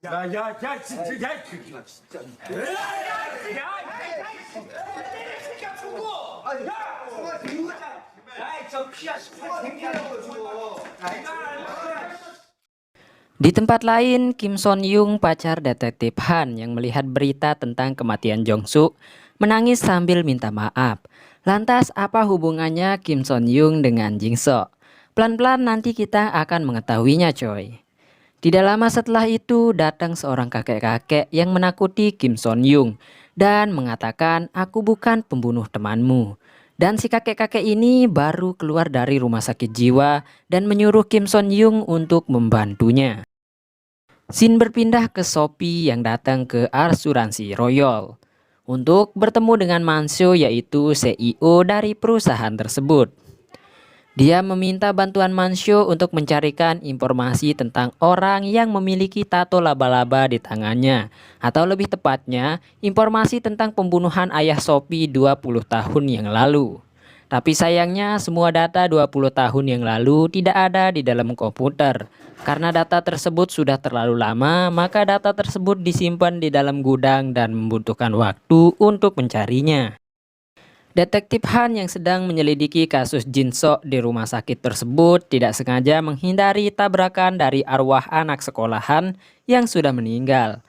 야, 야, 야, 진짜, 야, 진짜. 야, 야, 야, 새끼야, 죽어! 야, 아이, 저 피야, 생기라고 죽어. Di tempat lain, Kim Son Yung, pacar detektif Han yang melihat berita tentang kematian Jong Suk, menangis sambil minta maaf. Lantas apa hubungannya Kim Son Yung dengan Jin Sok? Pelan-pelan nanti kita akan mengetahuinya, coy. Tidak lama setelah itu datang seorang kakek-kakek yang menakuti Kim Son Yung dan mengatakan, "Aku bukan pembunuh temanmu." Dan si kakek-kakek ini baru keluar dari rumah sakit jiwa dan menyuruh Kim Son Yung untuk membantunya. Scene berpindah ke Sophie yang datang ke asuransi Royal untuk bertemu dengan Mansio, yaitu CEO dari perusahaan tersebut. Dia meminta bantuan Mansio untuk mencarikan informasi tentang orang yang memiliki tato laba-laba di tangannya, atau lebih tepatnya informasi tentang pembunuhan ayah Sophie 20 tahun yang lalu. Tapi sayangnya semua data 20 tahun yang lalu tidak ada di dalam komputer. Karena data tersebut sudah terlalu lama, maka data tersebut disimpan di dalam gudang dan membutuhkan waktu untuk mencarinya. Detektif Han yang sedang menyelidiki kasus Jin Sok di rumah sakit tersebut tidak sengaja menghindari tabrakan dari arwah anak sekolahan yang sudah meninggal.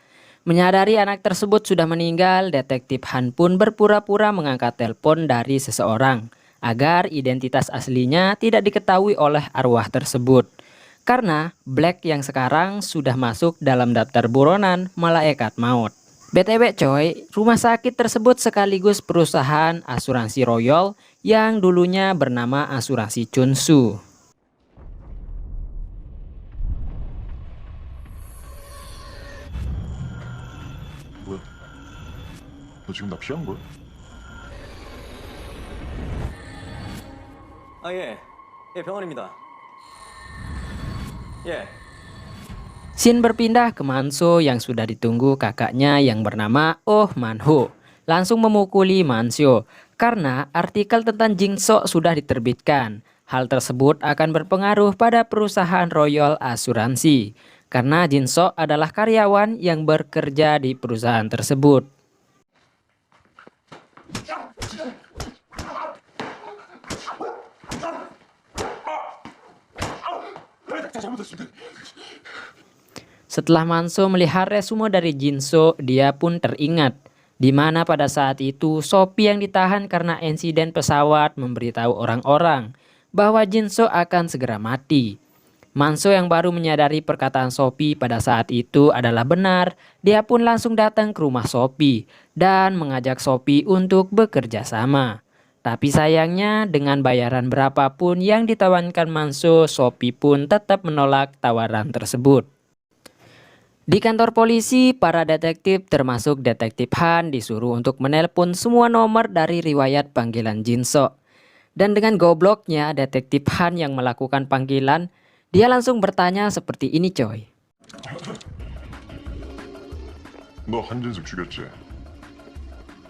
Menyadari anak tersebut sudah meninggal, detektif Han pun berpura-pura mengangkat telepon dari seseorang agar identitas aslinya tidak diketahui oleh arwah tersebut. Karena Black yang sekarang sudah masuk dalam daftar buronan malaikat maut. BTW coy, rumah sakit tersebut sekaligus perusahaan asuransi Royal yang dulunya bernama asuransi Chunsu. 뭐야? 너 지금 나 피한 거야? 아, 예. 예, 병원입니다. 예. Scene berpindah ke Manso yang sudah ditunggu kakaknya yang bernama Oh Man-ho. Langsung memukuli Mansio karena artikel tentang Jin Sok sudah diterbitkan. Hal tersebut akan berpengaruh pada perusahaan Royal Asuransi karena Jin Sok adalah karyawan yang bekerja di perusahaan tersebut. Setelah Manso melihat resume dari Jin Sok, dia pun teringat di mana pada saat itu Sophie yang ditahan karena insiden pesawat memberitahu orang-orang bahwa Jin Sok akan segera mati. Manso yang baru menyadari perkataan Sophie pada saat itu adalah benar, dia pun langsung datang ke rumah Sophie dan mengajak Sophie untuk bekerja sama. Tapi sayangnya dengan bayaran berapapun yang ditawarkan Manso, Sophie pun tetap menolak tawaran tersebut. Di kantor polisi, para detektif termasuk detektif Han disuruh untuk menelpon semua nomor dari riwayat panggilan Jin Sok. Dan dengan gobloknya detektif Han yang melakukan panggilan, dia langsung bertanya seperti ini coy. 너 한진숙 죽였지?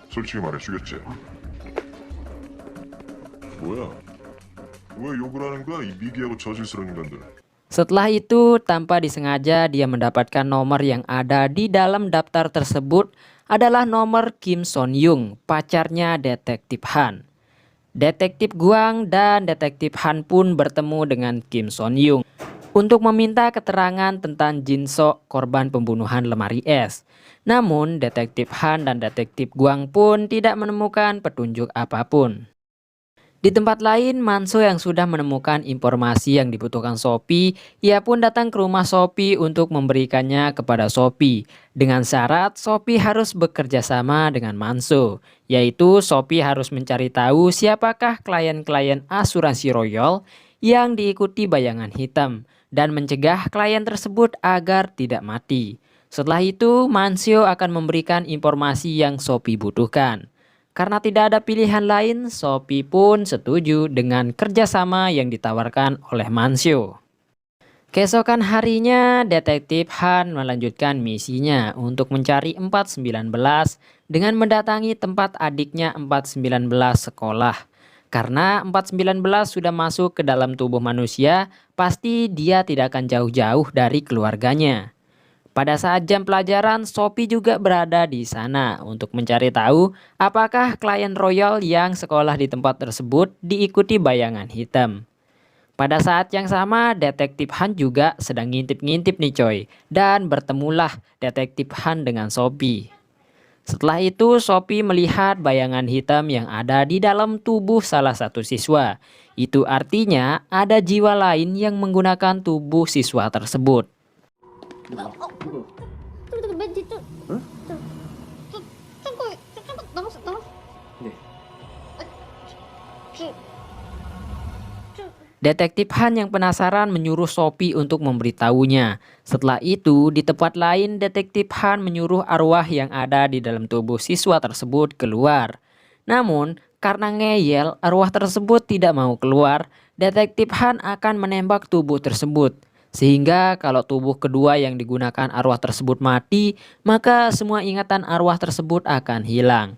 솔직히 말해 죽였지? 뭐야? 왜 욕을 하는 거야 이 미개하고 저질스러운 인간들? Setelah itu, tanpa disengaja dia mendapatkan nomor yang ada di dalam daftar tersebut adalah nomor Kim Son Yung, pacarnya detektif Han. Detektif Guang dan detektif Han pun bertemu dengan Kim Son Yung untuk meminta keterangan tentang Jin Sok, korban pembunuhan lemari es. Namun, detektif Han dan detektif Guang pun tidak menemukan petunjuk apapun. Di tempat lain, Manso yang sudah menemukan informasi yang dibutuhkan Sophie, ia pun datang ke rumah Sophie untuk memberikannya kepada Sophie. Dengan syarat Sophie harus bekerja sama dengan Manso, yaitu Sophie harus mencari tahu siapakah klien-klien asuransi Royal yang diikuti bayangan hitam dan mencegah klien tersebut agar tidak mati. Setelah itu, Mansio akan memberikan informasi yang Sophie butuhkan. Karena tidak ada pilihan lain, Sophie pun setuju dengan kerjasama yang ditawarkan oleh Mansio. Keesokan harinya, detektif Han melanjutkan misinya untuk mencari 419 dengan mendatangi tempat adiknya 419 sekolah. Karena 419 sudah masuk ke dalam tubuh manusia, pasti dia tidak akan jauh-jauh dari keluarganya. Pada saat jam pelajaran, Sophie juga berada di sana untuk mencari tahu apakah klien royal yang sekolah di tempat tersebut diikuti bayangan hitam. Pada saat yang sama, Detektif Han juga sedang ngintip-ngintip nih coy. Dan bertemulah Detektif Han dengan Sophie. Setelah itu, Sophie melihat bayangan hitam yang ada di dalam tubuh salah satu siswa. Itu artinya ada jiwa lain yang menggunakan tubuh siswa tersebut. Tunggu, 맨 뒤쪽. 조금 남았어. 네. Detektif Han yang penasaran menyuruh Sophie untuk memberitahunya. Setelah itu, di tempat lain, Detektif Han menyuruh arwah yang ada di dalam tubuh siswa tersebut keluar. Namun, karena ngeyel, arwah tersebut tidak mau keluar. Detektif Han akan menembak tubuh tersebut. Sehingga kalau tubuh kedua yang digunakan arwah tersebut mati, maka semua ingatan arwah tersebut akan hilang.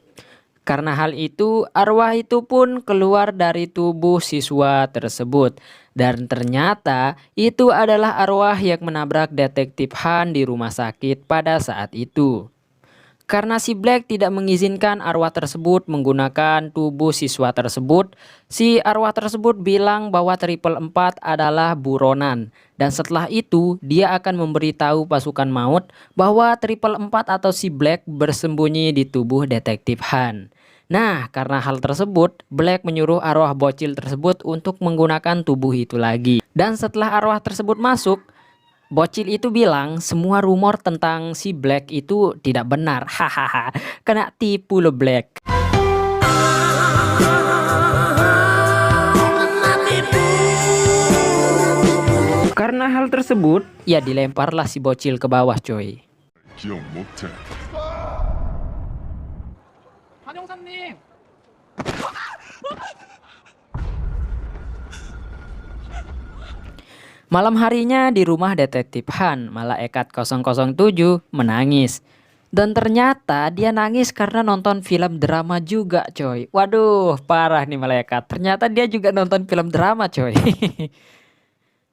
Karena hal itu, arwah itu pun keluar dari tubuh siswa tersebut. Dan ternyata itu adalah arwah yang menabrak Detektif Han di rumah sakit pada saat itu. Karena si Black tidak mengizinkan arwah tersebut menggunakan tubuh siswa tersebut, si arwah tersebut bilang bahwa 444 adalah buronan. Dan setelah itu, dia akan memberitahu pasukan maut bahwa 444 atau si Black bersembunyi di tubuh Detektif Han. Nah, karena hal tersebut, Black menyuruh arwah bocil tersebut untuk menggunakan tubuh itu lagi. Dan setelah arwah tersebut masuk, bocil itu bilang semua rumor tentang si Black itu tidak benar. Hahaha, kena tipu lo Black. Karena hal tersebut, ya dilemparlah si bocil ke bawah coy. 기억 못해. 한영사님. Malam harinya di rumah Detektif Han, Malaikat 007 menangis. Dan ternyata dia nangis karena nonton film drama juga coy. Waduh, parah nih malaikat. Ternyata dia juga nonton film drama coy.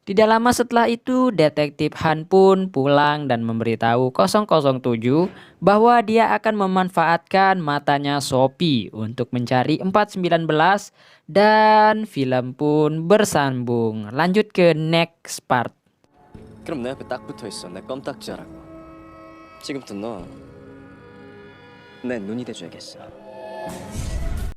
Tidak lama setelah itu, Detektif Han pun pulang dan memberitahu 007 bahwa dia akan memanfaatkan matanya Sophie untuk mencari 419 dan film pun bersambung. Lanjut ke next part. 그럼 내 앞에 딱 붙어 있어. 내 껌딱지하라고. 지금부터 너 내 눈이 돼줘야겠어.